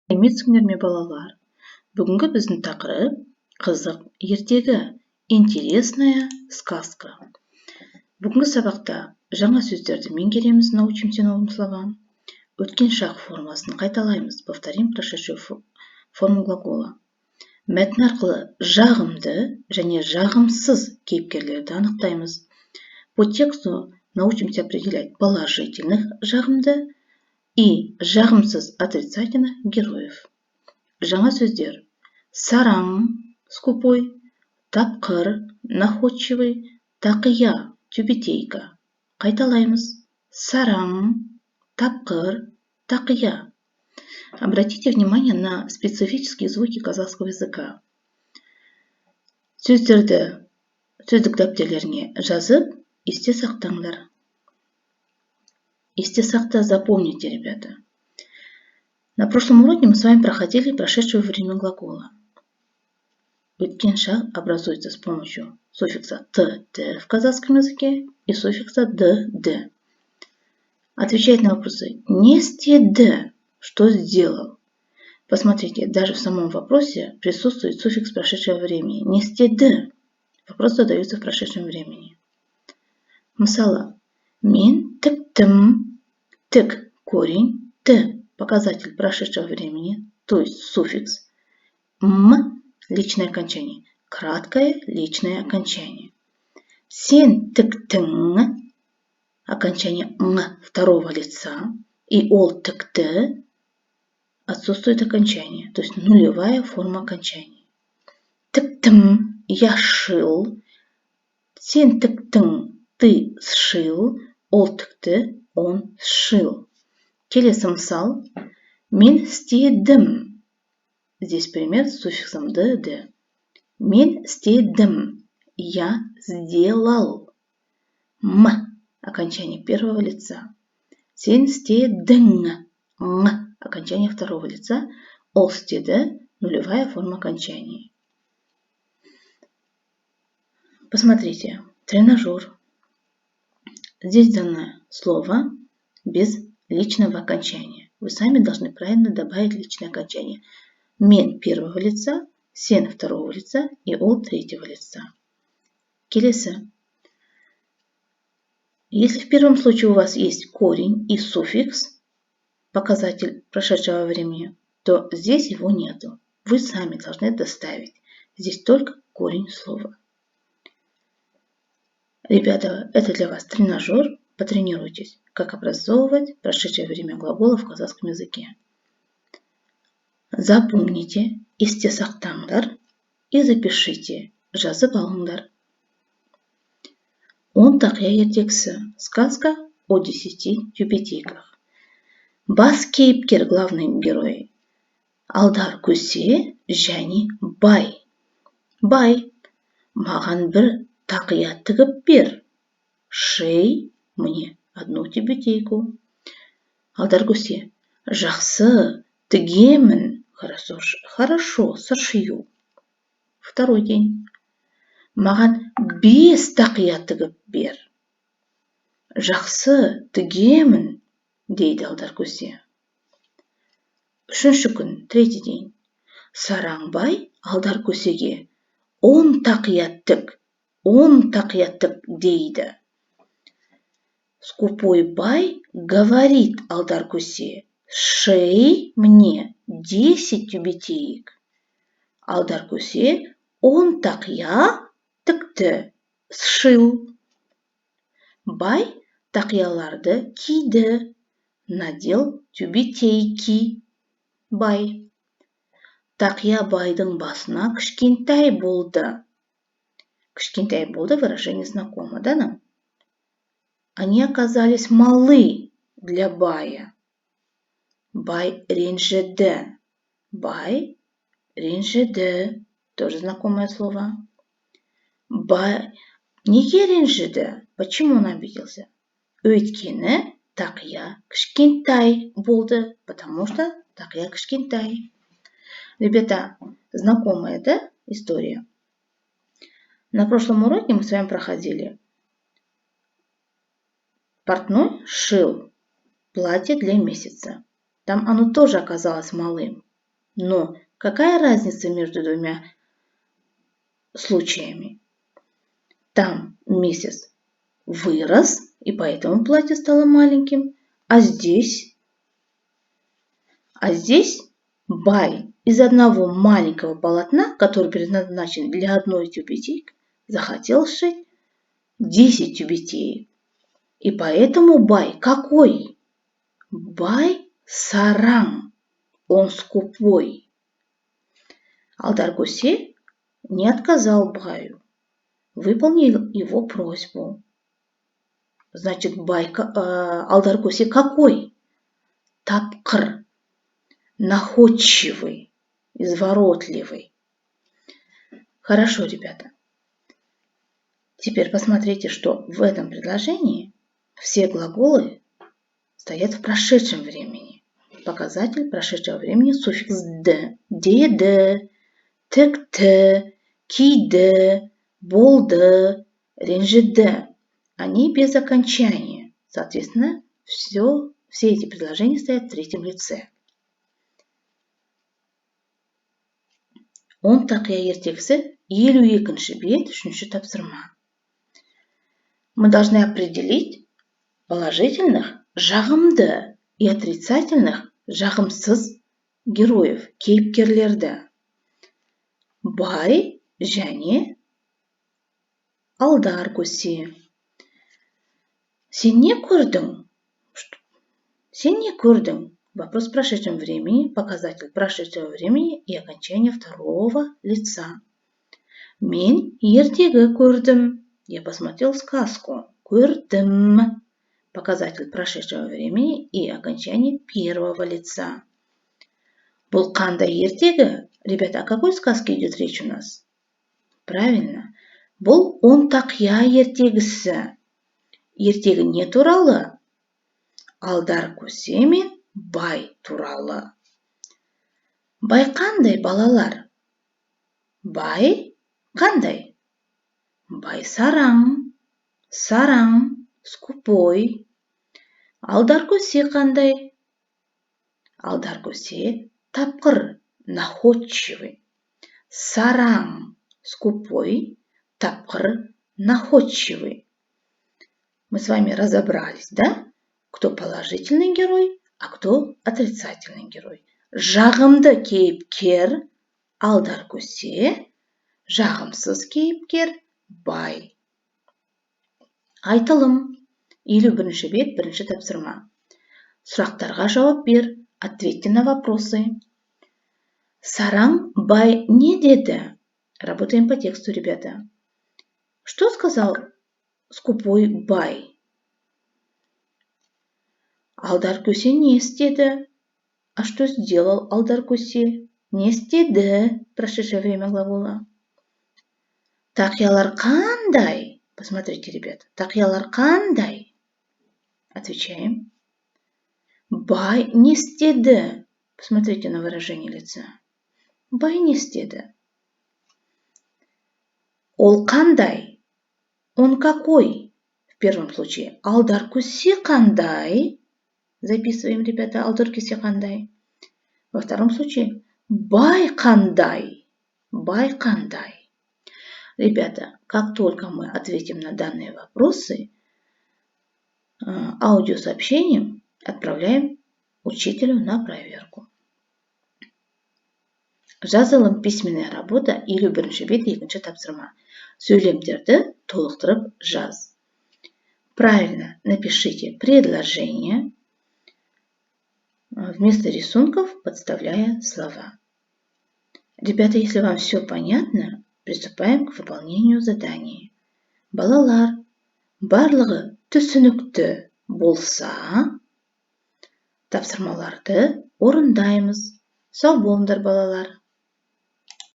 Сәлеметсіңдер ме балалар? Бүгінгі біздің тақырып қызық ертегі, интересная сказка. Бүгінгі сабақта жаңа сөздерді меңгереміз, научимся новым словам. Өткен шақ формасын қайталаймыз, повторим прошедшую форму глагола. Мәтін арқылы жағымды және жағымсыз кейіпкерлерді анықтаймыз. По тексту научимся определять положительных жағымды и жағымсыз отрицательных героев. Жаңа сөздер: сараң, скупой, тапқыр, находчивый, тақия, тюбетейка. Қайталаймыз: сараң, тапқыр, тақия. Обратите внимание на специфические звуки казахского языка. Сөздерді сөздік дәптерлеріңе жазып, есте сақтаңдар. Есте сақта, запомните, ребята. На прошлом уроке мы с вами проходили прошедшее время глагола. Өткен шақ образуется с помощью суффикса т в казахском языке и суффикса д. Отвечает на вопросы не стеды, что сделал. Посмотрите, даже в самом вопросе присутствует суффикс прошедшего времени. Не стеды. Вопрос задается в прошедшем времени. Мысалы, мен тіктім, тік корень, т показатель прошедшего времени, то есть суффикс, м личное окончание, краткое личное окончание. Сен тіктің окончание ң второго лица, и ол тікті отсутствует окончание, то есть нулевая форма окончания. Тіктім, я шил, сен тіктің, ты сшил, ол тікті, он сшил. Келесі мысал: мен істедім. Здесь пример с суффиксом д. Мен істедім. Я сделал. М окончание первого лица. Сен істедің. Ң окончание второго лица. Ол істеді нулевая форма окончания. Посмотрите, тренажер. Здесь дано слово без личного окончания. Вы сами должны правильно добавить личное окончание. Мен первого лица, сен второго лица и ол третьего лица. Келесі. Если в первом случае у вас есть корень и суффикс, показатель прошедшего времени, то здесь его нету. Вы сами должны доставить. Здесь только корень слова. Ребята, это для вас тренажер. Потренируйтесь, как образовывать прошедшее время глагола в казахском языке. Запомните, есте сақтаңдар и запишите, жазып алыңдар. 10 тақия ертегісі. Сказка о 10 тюбетейках. Бас кейіпкер, главный герой, Алдар көсе және бай. Бай, маған бір тақия тігіп бер. Шей мне одну тюбетейку. Алдар көсе: жақсы, тігемін. Хорошо, сошью. Второй день. Маған 5 тақия тігіп бер. Жақсы, тігемін, дейді Алдар көсе. Үшінші күн, третий день. Сараңбай Алдар көсеге 10 тақия тік, 10 тақия тік дейді. Скупой бай говорит Алдар көсе: шей мне 10 тюбетеек. Алдар көсе 10 тақия тікті, сшил. Бай тақияларды киді, надел тюбетейки. Бай. Тақия байдың басына кішкентай болды. Кішкентай болды выражение знакомо, да нам? Они оказались малы для бая. Бай ренжіді. Бай ренжіді. Тоже знакомое слово. Бай неге ренжіді? Почему он обиделся? Өйткені тақия кішкентай болды. Потому что тақия кішкентай. Ребята, знакомая, да, история? На прошлом уроке мы с вами проходили. Портной шил платье для месяца. Там оно тоже оказалось малым. Но какая разница между двумя случаями? Там месяц вырос, и поэтому платье стало маленьким, а здесь Бай из одного маленького полотна, который предназначен для одной тюбетейки, захотел сшить 10 тюбетеек. И поэтому Бай какой? Бай сараң, он скупой. Алдар-Көсе не отказал Баю, выполнил его просьбу. Значит, Алдар-Көсе какой? Тапқыр, находчивый, изворотливый. Хорошо, ребята. Теперь посмотрите, что в этом предложении все глаголы стоят в прошедшем времени. Показатель прошедшего времени суффикс «д». «Деді», «тікті», «киді», «болды», «ренжіді». Они без окончания. Соответственно, все эти предложения стоят в третьем лице. Он тақия ертегісі 52-ші бет 3-ші тапсырма. Мы должны определить положительных жағымды и отрицательных жағымсыз героев, кейіпкерлерді. Бай және Алдар-Көсе. Сен не көрдің? Сен не көрдің? Вопрос в прошедшем времени, показатель прошедшего времени и окончание второго лица. Мен ертегі көрдім. Я посмотрел сказку. Көрдім. Показатель прошедшего времени и окончание первого лица. Бұл қандай ертегі? Ребята, о какой сказке идет речь у нас? Правильно. Бұл он тақия ертегісі. Ертегі не туралы? Алдар-Көсе мен Бай туралы. Бай қандай, балалар? Бай қандай? Бай сараң, скупой. Алдар-Көсе қандай? Алдар-Көсе тапқыр, находчивый. Сараң, скупой, тапқыр, находчивый. Мы с вами разобрались, да? Кто положительный герой, а кто отрицательный герой. Жағымды кейіпкер Алдар-Көсе, жағымсыз кейіпкер Бай. Айтылым. 51-ші бет 1-ші тапсырма. Сұрақтарға жауап бер. Ответьте на вопросы. Сараң Бай не деді? Работаем по тексту, ребята. Что сказал скупой Бай? Алдар-Көсе не істеді? А что сделал Алдар-Көсе? Не істеді. Прошедшее время глагола. Тақиялар қандай? Посмотрите, ребята. Тақиялар қандай? Отвечаем. Бай не істеді. Посмотрите на выражение лица. Бай не істеді. Ол қандай? Он какой? В первом случае. Алдар-Көсе қандай? Записываем, ребята, Алдар-Көсе қандай. Во втором случае. Бай қандай? Бай қандай? Ребята, как только мы ответим на данные вопросы, аудиосообщением отправляем учителю на проверку. Жазылым письменная работа 51-ші бет 2-ші тапсырма. Сөйлемдерді толықтырып жаз. Правильно напишите предложение, вместо рисунков подставляя слова. Ребята, если вам все понятно, приступаем к выполнению задания. Балалар, барлығы түсінікті болса, тапсырмаларды орындаймыз. Сау болыңдар, балалар.